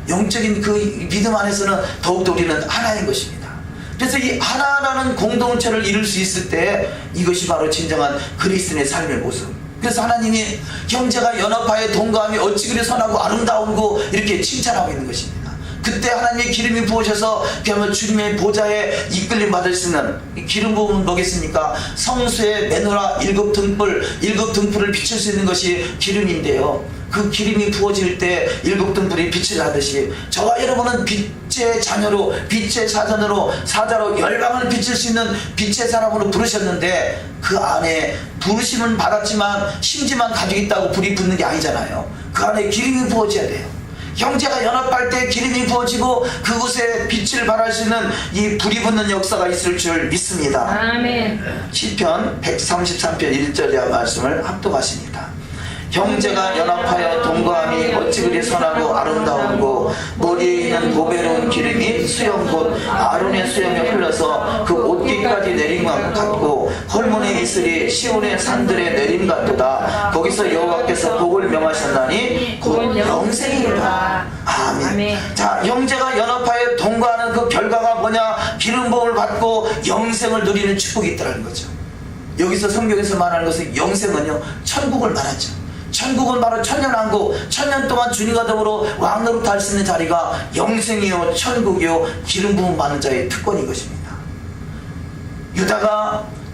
영적인 그 믿음 안에서는 더욱더 우리는 하나인 것입니다. 그래서 이 하나라는 공동체를 이룰 수 있을 때 이것이 바로 진정한 그리스도인의 삶의 모습. 그래서 하나님이 형제가 연합하여 동거함이 어찌 그리 선하고 아름다운고 이렇게 칭찬하고 있는 것입니다. 그때 하나님의 기름이 부어져서 그야말로 주님의 보좌에 이끌림 받을 수 있는, 기름 부음은 뭐겠습니까? 성수의 메노라 7등불을 비출 수 있는 것이 기름인데요, 그 기름이 부어질 때 7등불이 빛을 하듯이 저와 여러분은 빛의 자녀로, 빛의 사자로 열방을 비출 수 있는 빛의 사람으로 부르셨는데, 그 안에 부르심은 받았지만 심지만 가지고 있다고 불이 붙는 게 아니잖아요. 그 안에 기름이 부어져야 돼요. 형제가 연합할 때 기름이 부어지고 그곳에 빛을 발할 수 있는 이 불이 붙는 역사가 있을 줄 믿습니다. 아멘. 시편 133편 1절의 말씀을 합독하십니다. 형제가 연합하여 동거함이 어찌 그리 선하고 아름다운고, 머리에 있는 보배로운 기름이 수염 곧 아론의 수염에 흘러서 그 옷깃까지 내린 것 같고, 헐몬의 이슬이 시온의 산들에 내린 것 같도다. 거기서 여호와께서 복을 명하셨나니 곧 영생이로다. 아멘. 자, 형제가 연합하여 동거하는 그 결과가 뭐냐? 기름 부음을 받고 영생을 누리는 축복이 있다는 거죠. 여기서 성경에서 말하는 것은, 영생은요, 천국을 말하죠. 천국은 바로 천년왕국, 천년 동안 주님과 더불어 왕노릇 할 수 있는 자리가 영생이요, 천국이요, 기름 부음 받는 자의 특권인 것입니다.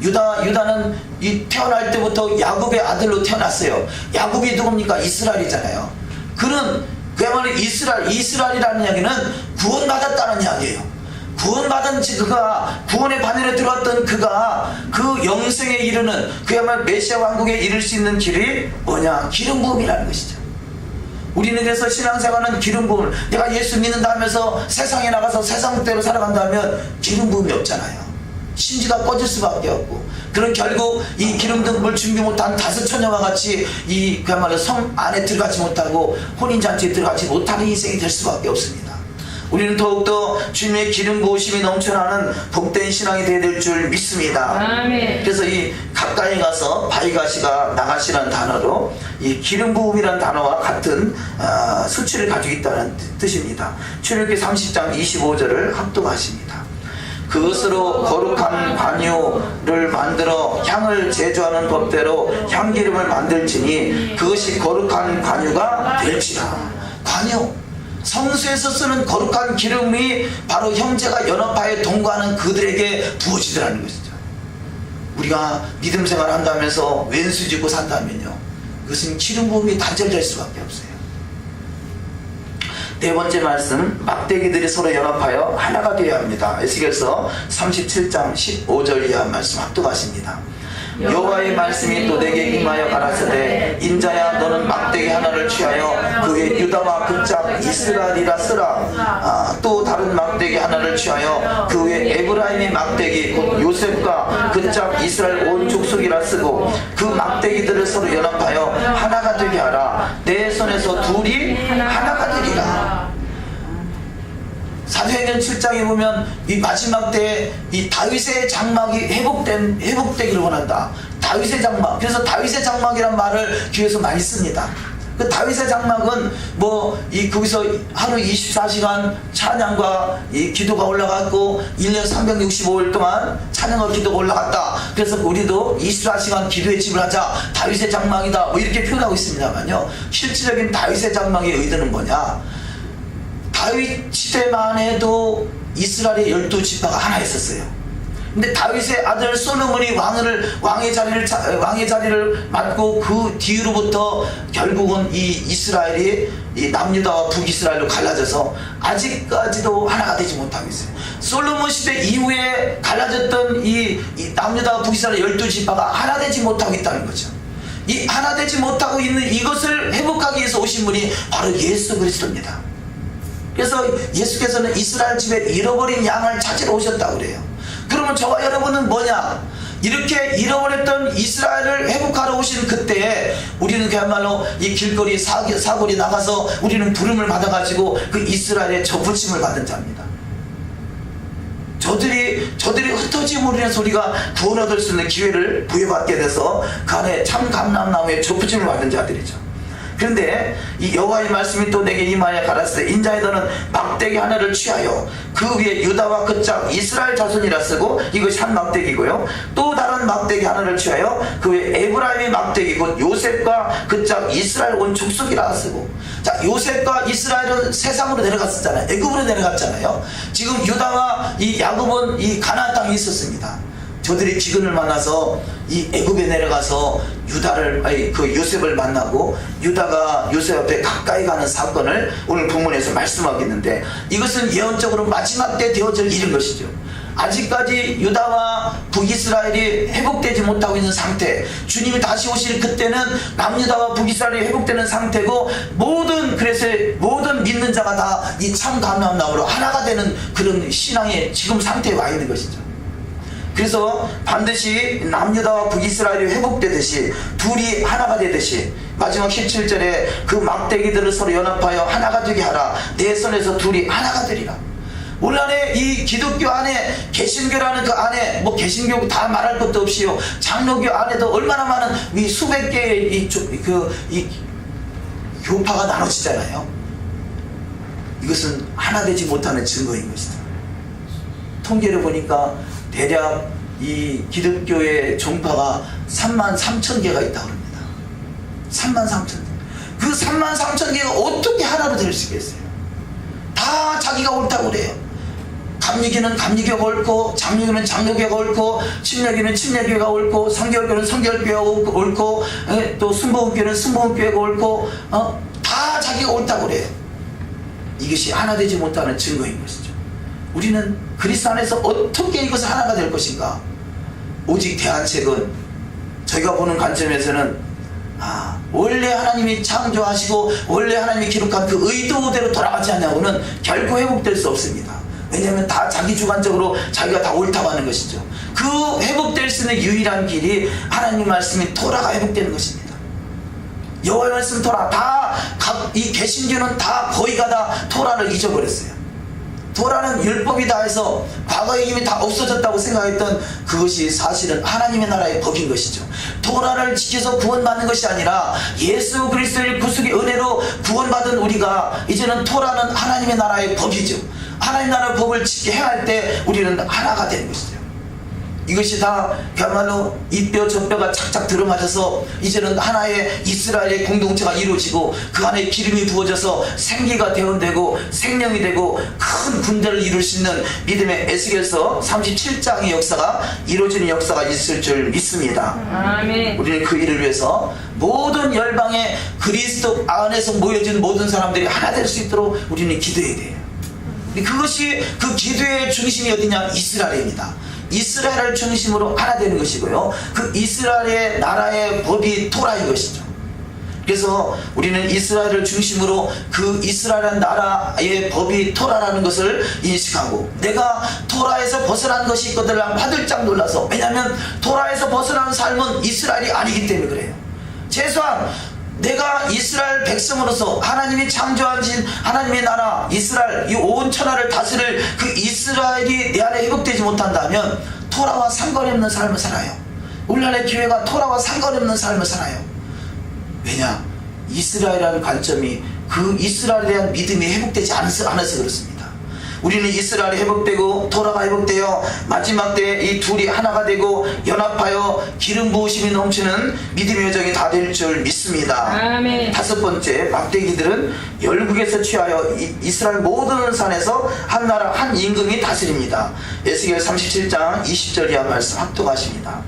유다는 이 태어날 때부터 야곱의 아들로 태어났어요. 야곱이 누굽니까? 이스라엘이잖아요. 그는 그야말로 이스라엘이라는 이야기는 구원받았다는 이야기예요. 구원받은 그가, 구원의 바늘에 들어왔던 그가 그 영생에 이르는, 그야말로 메시아 왕국에 이를 수 있는 길이 뭐냐? 기름 부음이라는 것이죠. 우리는 그래서 신앙생활은 기름 부음을, 내가 예수 믿는다 하면서 세상에 나가서 세상대로 살아간다면 기름 부음이 없잖아요. 심지가 꺼질 수밖에 없고, 그런 결국 이 기름등을 준비 못한 다섯 처녀와 같이 이 그야말로 성 안에 들어가지 못하고 혼인잔치에 들어가지 못하는 인생이 될 수밖에 없습니다. 우리는 더욱더 주님의 기름 부으심이 넘쳐나는 복된 신앙이 되어야 될 줄 믿습니다. 아멘. 그래서 이 가까이 가서 바이가시가 나가시라는 단어로 이 기름 부음이라는 단어와 같은 수치를 가지고 있다는 뜻입니다. 출애굽기 30장 25절을 합독하십니다. 그것으로 거룩한 관유를 만들어 향을 제조하는 법대로 향기름을 만들지니 그것이 거룩한 관유가 될지라. 관유, 성수에서 쓰는 거룩한 기름이 바로 형제가 연합하여 동거하는 그들에게 부어지더라는 것이죠. 우리가 믿음 생활을 한다면서 왼수 짓고 산다면요, 그것은 기름 부음이 단절될 수밖에 없어요. 네 번째 말씀, 막대기들이 서로 연합하여 하나가 되어야 합니다. 에스겔서 37장 15절 이하 말씀 합독하십니다. 여호와의 말씀이 또 내게 임하여 가라사대 인자야 너는 막대기 하나를 취하여 그 위에 유다와 그짝 이스라엘이라 쓰라. 또 다른 막대기 하나를 취하여 그 위에 에브라임의 막대기 곧 요셉과 그짝 이스라엘 온 족속이라 쓰고 그 막대기들을 서로 연합하여 하나가 되게 하라. 내 손에서 둘이 하나가 되리라. 사도행전 7장에 보면 이 마지막 때에 이 다윗의 장막이 회복되기를 원한다. 다윗의 장막. 그래서 다윗의 장막이란 말을 뒤에서 많이 씁니다. 그 다윗의 장막은 거기서 하루 24시간 찬양과 이 기도가 올라갔고 1년 365일 동안 찬양과 기도가 올라갔다. 그래서 우리도 24시간 기도의 집을 하자. 다윗의 장막이다. 이렇게 표현하고 있습니다만요. 실질적인 다윗의 장막의 의도는 뭐냐? 다윗 시대만 해도 이스라엘의 12지파가 하나 있었어요. 근데 다윗의 아들 솔로몬이 왕의 자리를 맡고 그 뒤로부터 결국은 이 이스라엘이 이 남유다와 북이스라엘로 갈라져서 아직까지도 하나가 되지 못하고 있어요. 솔로몬 시대 이후에 갈라졌던 이 남유다와 북이스라엘 12지파가 하나 되지 못하고 있다는 거죠. 이 하나 되지 못하고 있는 이것을 회복하기 위해서 오신 분이 바로 예수 그리스도입니다. 그래서 예수께서는 이스라엘 집에 잃어버린 양을 찾으러 오셨다고 그래요. 그러면 저와 여러분은 뭐냐? 이렇게 잃어버렸던 이스라엘을 회복하러 오신 그때에 우리는 그야말로 이 길거리 사거리 나가서 우리는 부름을 받아가지고 그 이스라엘의 접붙임을 받은 자입니다. 저들이 흩어지 모르는 소리가 구원 얻을 수 있는 기회를 부여받게 돼서 그 안에 참 감람나무에 접붙임을 받은 자들이죠. 그런데 이 여호와의 말씀이 또 내게 임하여 가라사대 인자야 너는 막대기 하나를 취하여 그 위에 유다와 그짝 이스라엘 자손이라 쓰고 이것이 한 막대기고요. 또 다른 막대기 하나를 취하여 그 위에 에브라임의 막대기 곧 요셉과 그짝 이스라엘 온 족속이라 쓰고. 자, 요셉과 이스라엘은 세상으로 내려갔었잖아요. 애굽으로 내려갔잖아요. 지금 유다와 이 야곱은 이 가나안 땅에 있었습니다. 저들이 기근을 만나서 이 애굽에 내려가서 그 요셉을 만나고 유다가 요셉 앞에 가까이 가는 사건을 오늘 본문에서 말씀하고 있는데, 이것은 예언적으로 마지막 때 되어질 일인 것이죠. 아직까지 유다와 북이스라엘이 회복되지 못하고 있는 상태, 주님이 다시 오실 그때는 남유다와 북이스라엘이 회복되는 상태고, 그래서 모든 믿는 자가 다 이 참 감람나무로 하나가 되는 그런 신앙의 지금 상태에 와 있는 것이죠. 그래서 반드시 남유다와 북이스라엘이 회복되듯이 둘이 하나가 되듯이 마지막 17절에 그 막대기들을 서로 연합하여 하나가 되게 하라. 내 손에서 둘이 하나가 되리라. 오늘 안에 이 기독교 안에 개신교라는 그 안에 개신교 다 말할 것도 없이요, 장로교 안에도 얼마나 많은 이 수백 개의 이 교파가 나눠지잖아요. 이것은 하나 되지 못하는 증거인 것이다. 통계를 보니까 대략 이 기독교의 종파가 33,000개가 있다고 합니다. 33,000개. 그 33,000개가 어떻게 하나로 될 수 있겠어요? 다 자기가 옳다고 그래요. 감리교는 감리교가 옳고, 장로교는 장로교가 옳고, 침례교는 침례교가 옳고, 성결교는 성결교가 옳고, 또 순복음교는 순복음교가 옳고, 다 자기가 옳다고 그래요. 이것이 하나 되지 못하는 증거인 것이죠. 우리는 그리스도 안에서 어떻게 이것을 하나가 될 것인가? 오직 대안책은 저희가 보는 관점에서는 원래 하나님이 창조하시고 원래 하나님이 기록한 그 의도대로 돌아가지 않냐고는 결코 회복될 수 없습니다. 왜냐하면 다 자기 주관적으로 자기가 다 옳다고 하는 것이죠. 그 회복될 수 있는 유일한 길이 하나님 말씀이 토라가 회복되는 것입니다. 여호와의 말씀 토라, 이 개신교는 다 거의가 다 토라를 잊어버렸어요. 토라는 율법이다 해서 과거에 이미 다 없어졌다고 생각했던 그것이 사실은 하나님의 나라의 법인 것이죠. 토라를 지켜서 구원받는 것이 아니라 예수 그리스도의 구속의 은혜로 구원받은 우리가 이제는 토라는 하나님의 나라의 법이죠. 하나님 나라의 법을 지켜야 할 때 우리는 하나가 되는 것이죠. 이것이 다 그야말로 이 뼈 저 뼈가 착착 들어맞아서 이제는 하나의 이스라엘의 공동체가 이루어지고 그 안에 기름이 부어져서 생기가 대원되고 생명이 되고 큰 군대를 이룰 수 있는 믿음의 에스겔서 37장의 역사가 이루어지는 역사가 있을 줄 믿습니다. 아멘. 우리는 그 일을 위해서 모든 열방의 그리스도 안에서 모여진 모든 사람들이 하나 될 수 있도록 우리는 기도해야 돼요. 그것이 그 기도의 중심이 어디냐? 이스라엘입니다. 이스라엘을 중심으로 하나 되는 것이고요. 그 이스라엘의 나라의 법이 토라인 것이죠. 그래서 우리는 이스라엘을 중심으로 그 이스라엘 나라의 법이 토라라는 것을 인식하고, 내가 토라에서 벗어난 것이 있거든 하면 화들짝 놀라서, 왜냐하면 토라에서 벗어난 삶은 이스라엘이 아니기 때문에 그래요. 최소한 내가 이스라엘 백성으로서 하나님이 창조하신 하나님의 나라 이스라엘, 이 온 천하를 다스릴 그 이스라엘이 내 안에 회복되지 못한다면 토라와 상관이 없는 삶을 살아요. 오늘날의 교회가 토라와 상관이 없는 삶을 살아요. 왜냐? 이스라엘이라는 관점이 그 이스라엘에 대한 믿음이 회복되지 않아서 그렇습니다. 우리는 이스라엘이 회복되고 토라가 회복되어 마지막 때에 이 둘이 하나가 되고 연합하여 기름 부으심이 넘치는 믿음의 여정이 다 될 줄 믿습니다. 아멘. 다섯 번째, 막대기들은 열국에서 취하여 이스라엘 모든 산에서 한 나라 한 임금이 다스립니다. 에스겔 37장 20절 이하 말씀 합독하십니다.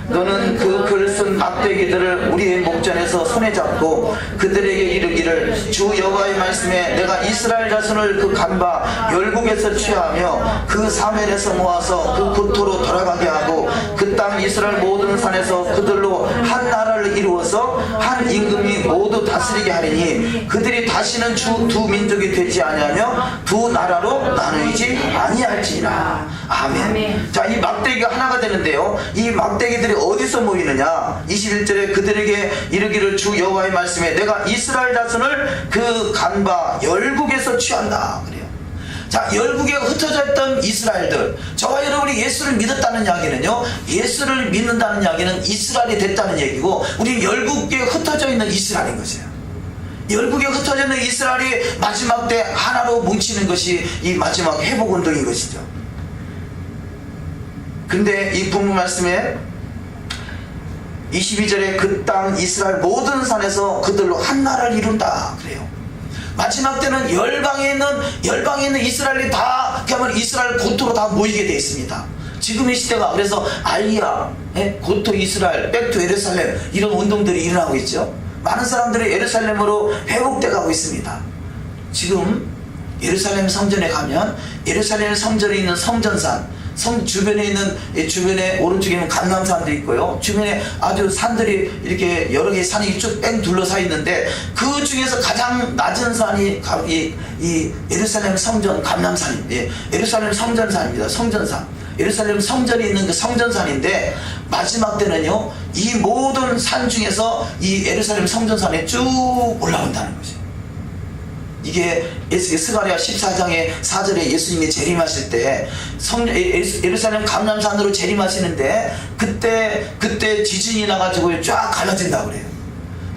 너는 그 글 쓴 막대기들을 우리의 목전에서 손에 잡고 그들에게 이르기를, 주 여호와의 말씀에 내가 이스라엘 자손을 그 간바 열국에서 취하며 그 사면에서 모아서 그 국토로 돌아가게 하고 그 땅 이스라엘 모든 산에서 그들로 한 나라를 이루어서 한 임금이 모두 다스리게 하리니 그들이 다시는 두 민족이 되지 아니하며 두 나라로 나누이지 아니할지니라. 아멘. 자, 이 막대기가 하나가 되는데요, 이 막대기들이 어디서 모이느냐? 21절에 그들에게 이르기를, 주 여호와의 말씀에 내가 이스라엘 자손을 그 간바 열국에서 취한다 그래요. 자, 열국에 흩어져 있던 이스라엘들, 저와 여러분이 예수를 믿었다는 이야기는요, 예수를 믿는다는 이야기는 이스라엘이 됐다는 얘기고, 우리 열국에 흩어져 있는 이스라엘인 것이에요. 열국에 흩어져 있는 이스라엘이 마지막 때 하나로 뭉치는 것이 이 마지막 회복운동인 것이죠. 근데 이 본문 말씀에 22절에 그 땅 이스라엘 모든 산에서 그들로 한 나라를 이룬다 그래요. 마지막 때는 열방에 있는 이스라엘이 다 그야말로 이스라엘 고토로 다 모이게 되어 있습니다. 지금 이 시대가 그래서 알리야, 고토 이스라엘, 백투 예루살렘 이런 운동들이 일어나고 있죠. 많은 사람들이 예루살렘으로 회복돼 가고 있습니다. 지금 예루살렘 성전에 가면 예루살렘 성전에 있는 성전산, 성 주변에 있는, 주변에 오른쪽에는 감람산도 있고요, 주변에 아주 산들이 이렇게 여러 개의 산이 쭉 뺑 둘러서 있는데 그 중에서 가장 낮은 산이 이 예루살렘 성전 감람산입니다. 예루살렘 성전산입니다. 성전산, 예루살렘 성전이 있는 그 성전산인데, 마지막 때는요 이 모든 산 중에서 이 예루살렘 성전산에 쭉 올라온다는 거죠. 이게 스가랴 14장의 4절에 예수님이 재림하실 때 예루살렘 감람산으로 재림하시는데 그때 지진이 나가지고 쫙 갈라진다고 그래요.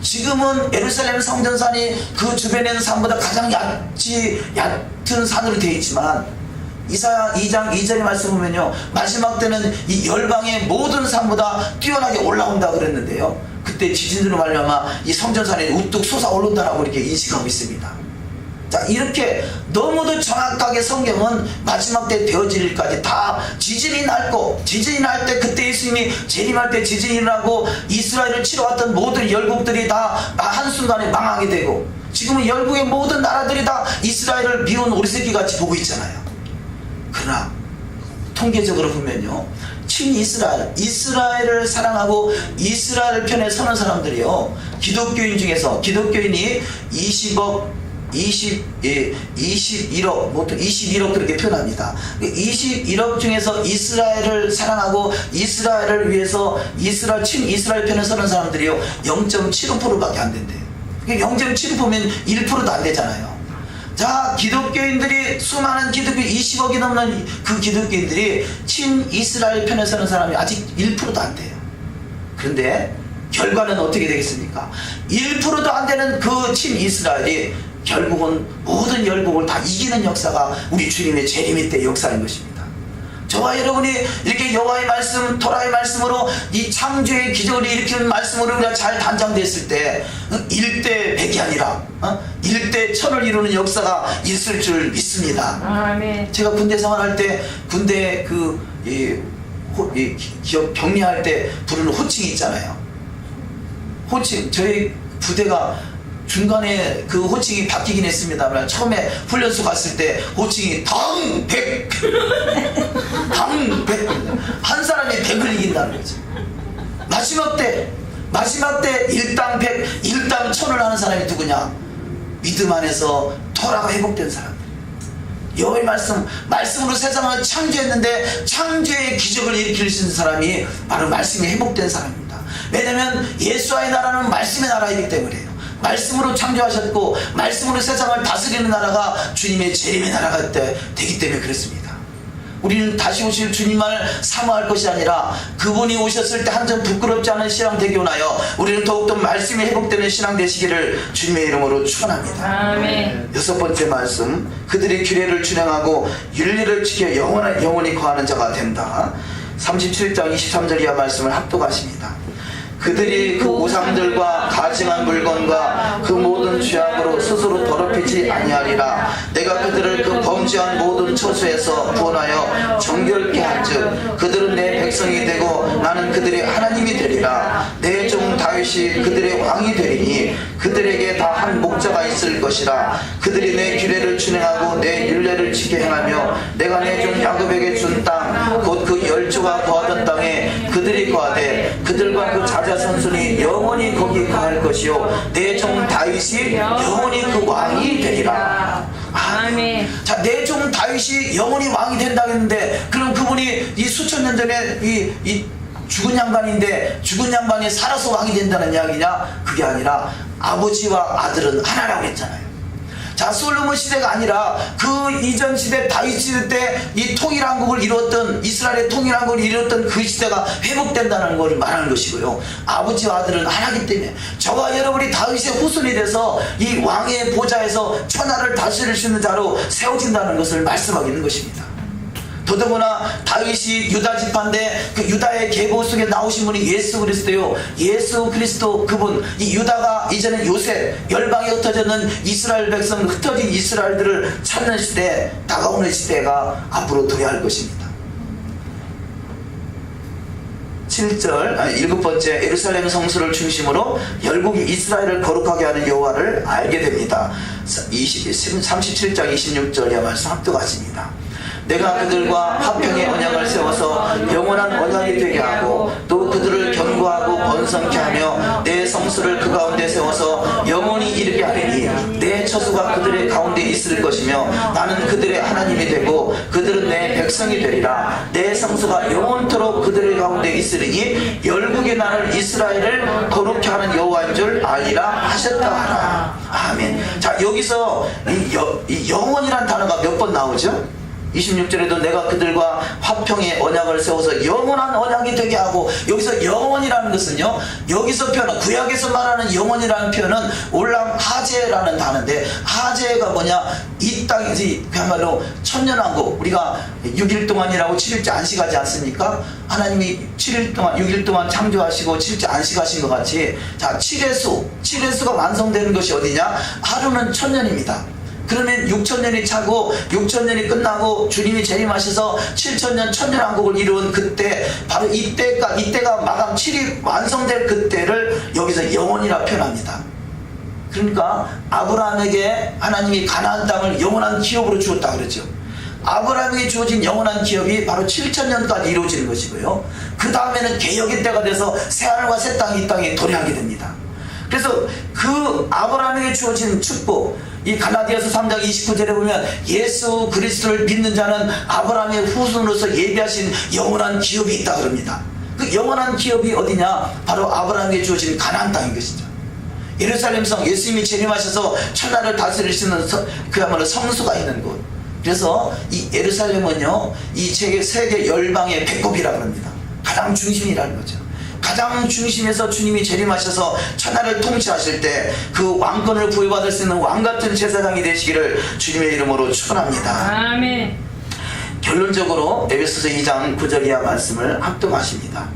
지금은 예루살렘 성전산이 그 주변에 있는 산보다 가장 얕은 산으로 되어 있지만, 이사야 2장 2절의 말씀 보면요, 마지막 때는 이 열방의 모든 산보다 뛰어나게 올라온다 그랬는데요, 그때 지진으로 말미암아 이 성전산이 우뚝 솟아오른다라고 이렇게 인식하고 있습니다. 자, 이렇게 너무도 정확하게 성경은 마지막 때 되어질 일까지 다 지진이 날 때 그때 예수님이 재림할 때 지진이 일어나고 이스라엘을 치러왔던 모든 열국들이 다 한순간에 망하게 되고, 지금은 열국의 모든 나라들이 다 이스라엘을 미운 오리새끼같이 보고 있잖아요. 그러나 통계적으로 보면요, 이스라엘을 사랑하고 이스라엘 편에 서는 사람들이요 기독교인 중에서 기독교인이 21억, 보통 21억 그렇게 표현합니다. 21억 중에서 이스라엘을 사랑하고 이스라엘을 위해서 친이스라엘 편에 서는 사람들이요 0.75%밖에 안 된대요. 0.75%면 1%도 안 되잖아요. 자, 기독교인들이 수많은 기독교 20억이 넘는 그 기독교인들이 친이스라엘 편에 서는 사람이 아직 1%도 안 돼요. 그런데 결과는 어떻게 되겠습니까? 1%도 안 되는 그 친이스라엘이 결국은 모든 열국을 다 이기는 역사가 우리 주님의 재림의 때 역사인 것입니다. 저와 여러분이 이렇게 여호와의 말씀, 토라의 말씀으로 이 창조의 기적을 일으키는 말씀으로 우리가 잘 단장됐을 때 1대 100이 아니라 1대 1000을 이루는 역사가 있을 줄 믿습니다. 아멘. 제가 군대 생활할 때 군대 기업 격리할 때 부르는 호칭이 있잖아요. 호칭, 저희 부대가 중간에 그 호칭이 바뀌긴 했습니다만 처음에 훈련소 갔을 때 호칭이 당100 당100 한 사람이 100을 이긴다는 거지. 마지막 때 일당 100 일당 1000을 하는 사람이 누구냐? 믿음 안에서 토라가 회복된 사람. 여호와의 말씀으로 세상을 창조했는데 창조의 기적을 일으킬 수 있는 사람이 바로 말씀이 회복된 사람입니다. 왜냐하면 예수와의 나라는 말씀의 나라이기 때문에요. 말씀으로 창조하셨고 말씀으로 세상을 다스리는 나라가 주님의 재림의 나라가 되기 때문에 그렇습니다. 우리는 다시 오실 주님을 사모할 것이 아니라 그분이 오셨을 때 한 점 부끄럽지 않은 신앙 되기 원하여 우리는 더욱더 말씀이 회복되는 신앙 되시기를 주님의 이름으로 축원합니다. 아멘. 6번째 말씀, 그들이 규례를 준행하고 윤리를 지켜 영원히 거하는 자가 된다. 37장 23절 이하 말씀을 합독하십니다. 그들이 그 우상들과 가증한 물건과 그 모든 죄악으로 스스로 더럽히지 아니하리라. 내가 그들을 그 범죄한 모든 처소에서 구원하여 정결케 한즉 그들은 내 백성이 되고 나는 그들의 하나님이 되리라. 내 종 다윗이 그들의 왕이 되리니 그들에게 다 한 목자가 있을 것이라. 그들이 내 규례를 준행하고 내 율례를 지켜 행하며 내가 내 종 야곱에게 준 땅 곧 그 열조가 거하던 땅에 그들이 거하되 그들과 그 자손이 영원히 거기 거할 것이요 내 종 다윗이 영원히 그 왕이 되리라. 아멘. 자, 내 종 다윗이 영원히 왕이 된다고 했는데 그럼 그분이 이 수천 년 전에 이 죽은 양반인데 죽은 양반이 살아서 왕이 된다는 이야기냐? 그게 아니라 아버지와 아들은 하나라고 했잖아요. 자, 솔로몬 시대가 아니라 그 이전 시대 다윗 시대 때 이 통일한국을 이루었던 이스라엘의 통일한국을 이루었던 그 시대가 회복된다는 것을 말하는 것이고요. 아버지와 아들은 하나이기 때문에 저와 여러분이 다윗의 후손이 돼서 이 왕의 보좌에서 천하를 다스릴 수 있는 자로 세워진다는 것을 말씀하고 있는 것입니다. 더더구나 다윗이 유다 지파인데 그 유다의 계보 속에 나오신 분이 예수 그리스도요. 예수 그리스도 그분, 이 유다가 이제는 요셉 열방에 흩어졌는 이스라엘 백성, 흩어진 이스라엘들을 찾는 시대, 다가오는 시대가 앞으로 도래할 것입니다. 7절 7번째, 예루살렘 성수를 중심으로 열국이 이스라엘을 거룩하게 하는 여호와를 알게 됩니다. 37장 26절의 말씀 합독하십니다. 내가 그들과 화평의 언약을 세워서 영원한 언약이 되게 하고 또 그들을 견고하고 번성케 하며 내 성수를 그 가운데 세워서 영원히 이르게 하리니 내 처소가 그들의 가운데 있을 것이며 나는 그들의 하나님이 되고 그들은 내 백성이 되리라. 내 성수가 영원토록 그들의 가운데 있으리니 열국의 나를 이스라엘을 거룩케 하는 여호와인 줄 알리라 하셨다 하라. 아멘. 자, 여기서 이 영원이란 단어가 몇 번 나오죠? 26절에도 내가 그들과 화평의 언약을 세워서 영원한 언약이 되게 하고, 여기서 영원이라는 것은요, 여기서 표현한 구약에서 말하는 영원이라는 표현은 올랑 하제라는 단어인데, 하제가 뭐냐, 이 땅이지 그야말로 천년왕국, 우리가 6일 동안이라고 7일째 안식하지 않습니까? 하나님이 7일 동안 6일 동안 창조하시고 7일째 안식하신 것 같이, 자, 7의 수가 완성되는 것이 어디냐? 하루는 천년입니다. 그러면 6천년이 차고 6천년이 끝나고 주님이 재림하셔서 7천년 천년왕국을 이루은 그때, 바로 이때가 마감 7이 완성될 그때를 여기서 영원이라 표현합니다. 그러니까 아브라함에게 하나님이 가나안 땅을 영원한 기업으로 주었다 그랬죠. 아브라함에게 주어진 영원한 기업이 바로 7천년까지 이루어지는 것이고요. 그 다음에는 개혁의 때가 돼서 새하늘과 새 땅이 이 땅에 도래하게 됩니다. 그래서 그 아브라함에게 주어진 축복, 이 갈라디아서 3장 29절에 보면 예수 그리스도를 믿는 자는 아브라함의 후손으로서 예비하신 영원한 기업이 있다 그럽니다. 그 영원한 기업이 어디냐? 바로 아브라함에게 주어진 가나안 땅인 것이죠. 예루살렘 성, 예수님이 재림하셔서 천하를 다스리시는 그야말로 성소가 있는 곳. 그래서 이 예루살렘은요, 이 세계 열방의 배꼽이라고 합니다. 가장 중심이라는 거죠. 가장 중심에서 주님이 재림하셔서 천하를 통치하실 때 그 왕권을 부여받을 수 있는 왕같은 제사장이 되시기를 주님의 이름으로 축원합니다. 아멘. 결론적으로 에베소서 2장 9절 이하 말씀을 합독하십니다.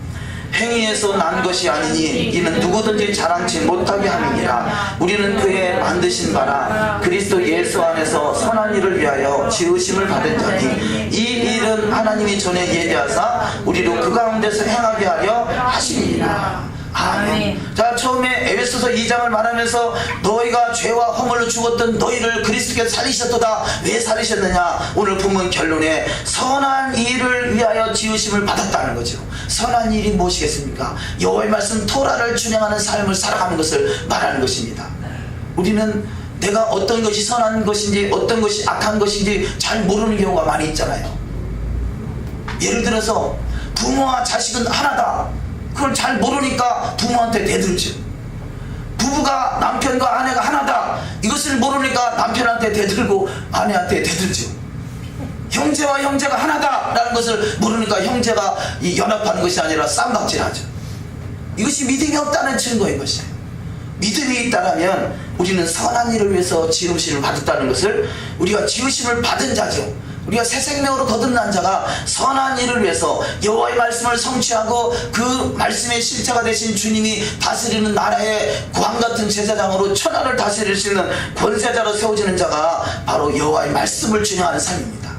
행위에서 난 것이 아니니 이는 누구든지 자랑치 못하게 함이니라. 우리는 그의 만드신 바라 그리스도 예수 안에서 선한 일을 위하여 지으심을 받은 자니 이 일은 하나님이 전에 예비하사 우리로 그 가운데서 행하게 하려 하시니라. 아멘. 자, 처음에 에베소서 2장을 말하면서 너희가 죄와 허물로 죽었던 너희를 그리스도께서 살리셨도다. 왜 살리셨느냐? 오늘 본문 결론에 선한 일을 위하여 지으심을 받았다는 거죠. 선한 일이 무엇이겠습니까? 여호와의 말씀 토라를 준행하는 삶을 살아가는 것을 말하는 것입니다. 우리는 내가 어떤 것이 선한 것인지 어떤 것이 악한 것인지 잘 모르는 경우가 많이 있잖아요. 예를 들어서 부모와 자식은 하나다. 그걸 잘 모르니까 부모한테 대들죠. 부부가 남편과 아내가 하나다. 이것을 모르니까 남편한테 대들고 아내한테 대들죠. 형제와 형제가 하나다라는 것을 모르니까 형제가 연합하는 것이 아니라 쌈박질하죠. 이것이 믿음이 없다는 증거인 것이에요. 믿음이 있다면 우리는 선한 일을 위해서 지으심을 받았다는 것을, 우리가 지으심을 받은 자죠. 우리가 새 생명으로 거듭난 자가 선한 일을 위해서 여호와의 말씀을 성취하고 그 말씀의 실체가 되신 주님이 다스리는 나라의 왕같은 제사장으로 천하를 다스릴 수 있는 권세자로 세워지는 자가 바로 여호와의 말씀을 준행하는 삶입니다.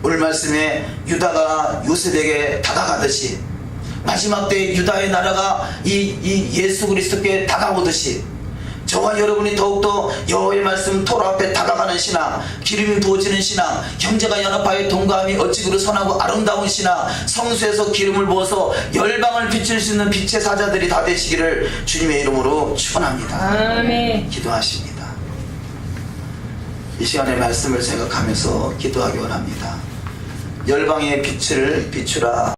오늘 말씀에 유다가 요셉에게 다가가듯이 마지막 때 유다의 나라가 이 예수 그리스도께 다가오듯이 저와 여러분이 더욱더 여호와의 말씀 토라 앞에 다가가는 신앙, 기름이 부어지는 신앙, 형제가 연합하여 동감이 어찌 그리 선하고 아름다운 신앙, 성수에서 기름을 부어서 열방을 비칠 수 있는 빛의 사자들이 다 되시기를 주님의 이름으로 축원합니다. 아멘. 기도하십니다. 이 시간의 말씀을 생각하면서 기도하기 원합니다. 열방의 빛을 비추라.